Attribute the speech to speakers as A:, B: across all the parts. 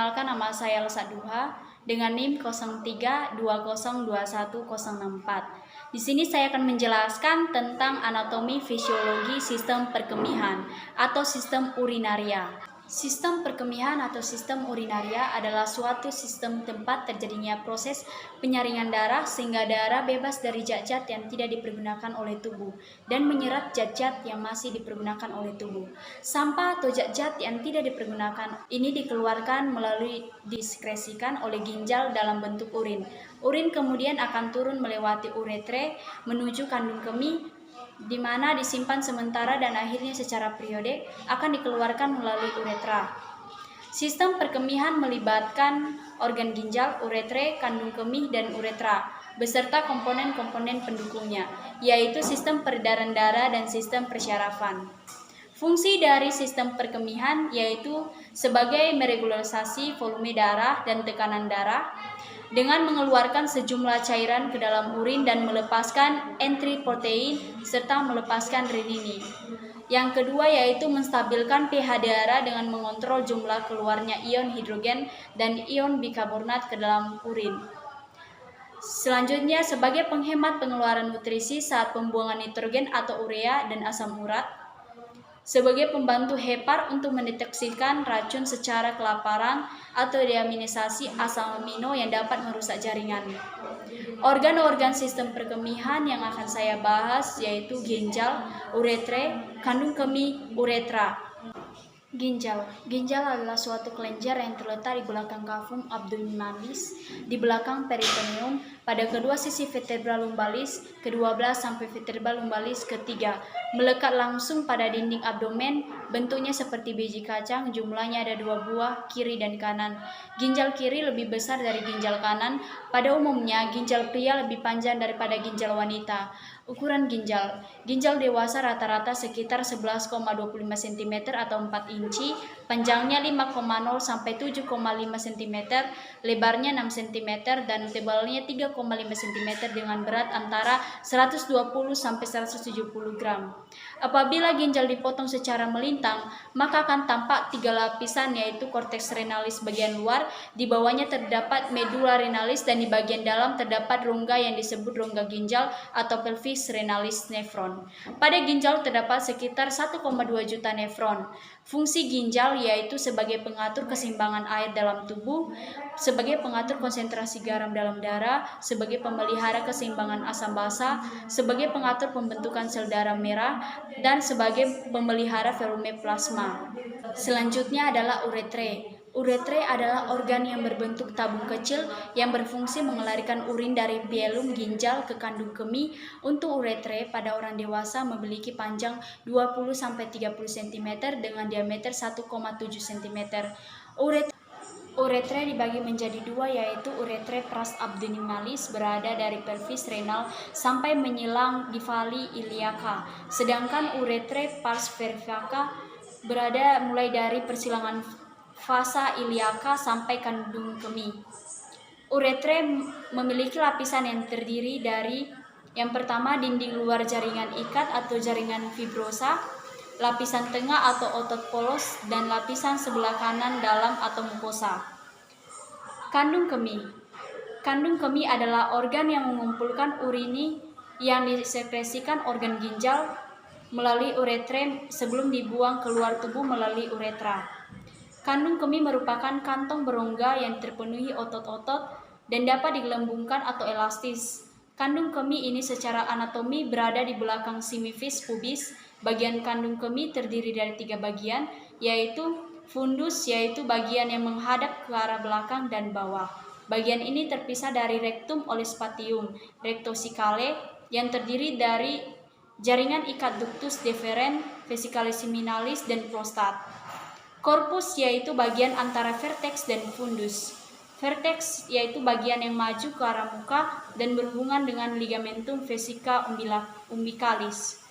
A: Perkenalkan, nama saya Elsa Duha dengan NIM 0320210064. Di sini saya akan menjelaskan tentang anatomi fisiologi sistem perkemihan atau sistem urinaria. Sistem perkemihan atau sistem urinaria adalah suatu sistem tempat terjadinya proses penyaringan darah sehingga darah bebas dari zat-zat yang tidak dipergunakan oleh tubuh dan menyerap zat-zat yang masih dipergunakan oleh tubuh. Sampah atau zat-zat yang tidak dipergunakan ini dikeluarkan melalui diskresikan oleh ginjal dalam bentuk urin. Urin kemudian akan turun melewati uretre menuju kandung kemih, di mana disimpan sementara dan akhirnya secara periodik akan dikeluarkan melalui uretra. Sistem perkemihan melibatkan organ ginjal, uretre, kandung kemih, dan uretra, beserta komponen-komponen pendukungnya, yaitu sistem peredaran darah dan sistem persyarafan. Fungsi dari sistem perkemihan yaitu sebagai meregularisasi volume darah dan tekanan darah, dengan mengeluarkan sejumlah cairan ke dalam urin dan melepaskan eritropoietin serta melepaskan renin. Yang kedua yaitu menstabilkan pH darah dengan mengontrol jumlah keluarnya ion hidrogen dan ion bikarbonat ke dalam urin. Selanjutnya sebagai penghemat pengeluaran nutrisi saat pembuangan nitrogen atau urea dan asam urat. Sebagai pembantu hepar untuk mendeteksikan racun secara kelaparan atau deaminisasi asam amino yang dapat merusak jaringan. Organ-organ sistem perkemihan yang akan saya bahas yaitu ginjal, uretre, kandung kemih, uretra. Ginjal adalah suatu kelenjar yang terletak di belakang kafum abdominalis, di belakang peritoneum, pada kedua sisi vertebra lumbalis ke-12 sampai vertebra lumbalis ke-3, melekat langsung pada dinding abdomen, bentuknya seperti biji kacang, jumlahnya ada 2 buah, kiri dan kanan. Ginjal kiri lebih besar dari ginjal kanan. Pada umumnya, ginjal pria lebih panjang daripada ginjal wanita. Ukuran ginjal dewasa rata-rata sekitar 11,25 cm atau 4 inci, panjangnya 5,0 sampai 7,5 cm, lebarnya 6 cm, dan tebalnya 3,5 cm dengan berat antara 120 sampai 170 gram. Apabila ginjal dipotong secara melintang, maka akan tampak 3 lapisan yaitu korteks renalis bagian luar, di bawahnya terdapat medula renalis, dan di bagian dalam terdapat rongga yang disebut rongga ginjal atau pelvis renalis nefron. Pada ginjal terdapat sekitar 1,2 juta nefron. Fungsi ginjal yaitu sebagai pengatur keseimbangan air dalam tubuh, sebagai pengatur konsentrasi garam dalam darah, sebagai pemelihara keseimbangan asam basa, sebagai pengatur pembentukan sel darah merah, dan sebagai pemelihara volume plasma. Selanjutnya adalah uretre. Uretre adalah organ yang berbentuk tabung kecil yang berfungsi mengalirkan urin dari velum ginjal ke kandung kemih. Untuk uretre pada orang dewasa memiliki panjang 20-30 cm dengan diameter 1,7 cm. Uretre dibagi menjadi 2 yaitu uretre pras abdominalis berada dari pelvis renal sampai menyilang di vali iliaca, sedangkan uretre pars cervica berada mulai dari persilangan fasa iliaca sampai kandung kemih. Uretre memiliki lapisan yang terdiri dari yang pertama dinding luar jaringan ikat atau jaringan fibrosa, lapisan tengah atau otot polos, dan lapisan sebelah kanan dalam atau mukosa. Kandung kemih. Kandung kemih adalah organ yang mengumpulkan urini yang disekresikan organ ginjal melalui uretre sebelum dibuang keluar tubuh melalui uretra. Kandung kemih merupakan kantong berongga yang terpenuhi otot-otot dan dapat digelembungkan atau elastis. Kandung kemih ini secara anatomi berada di belakang semifis pubis. Bagian kandung kemih terdiri dari 3 bagian, yaitu fundus, yaitu bagian yang menghadap ke arah belakang dan bawah. Bagian ini terpisah dari rectum oleh spatium rectocecale yang terdiri dari jaringan ikat ductus deferens, vesicalis seminalis, dan prostat. Korpus yaitu bagian antara vertex dan fundus. Vertex yaitu bagian yang maju ke arah muka dan berhubungan dengan ligamentum vesica umbilicalis.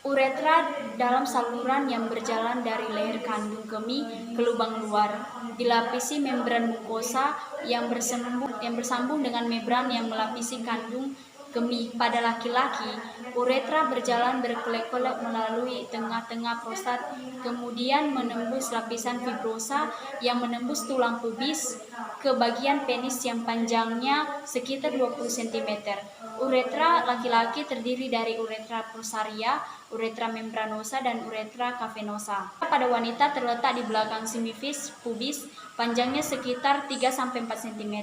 A: Uretra dalam saluran yang berjalan dari leher kandung kemih ke lubang luar, dilapisi membran mukosa yang bersambung dengan membran yang melapisi kandung kemih. Pada laki-laki, Uretra berjalan berkelok-kelok melalui tengah-tengah prostat, kemudian menembus lapisan fibrosa yang menembus tulang pubis ke bagian penis yang panjangnya sekitar 20 cm. Uretra laki-laki terdiri dari uretra prosaria, uretra membranosa, dan uretra cavernosa. Pada wanita terletak di belakang semifis pubis, panjangnya sekitar 3-4 cm.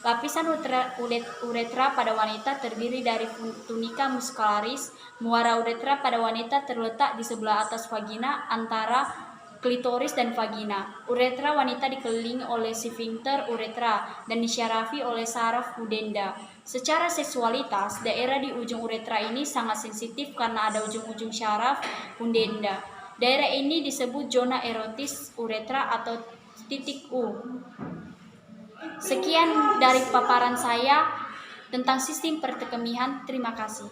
A: Lapisan uretra pada wanita terdiri dari tunica muscularis. Muara uretra pada wanita terletak di sebelah atas vagina antara klitoris dan vagina. Uretra wanita dikelilingi oleh sphincter uretra dan disyarafi oleh saraf pudenda. Secara seksualitas, daerah di ujung uretra ini sangat sensitif karena ada ujung-ujung syaraf pudenda. Daerah ini disebut zona erotis uretra atau titik U. Sekian dari paparan saya tentang sistem perkemihan. Terima kasih.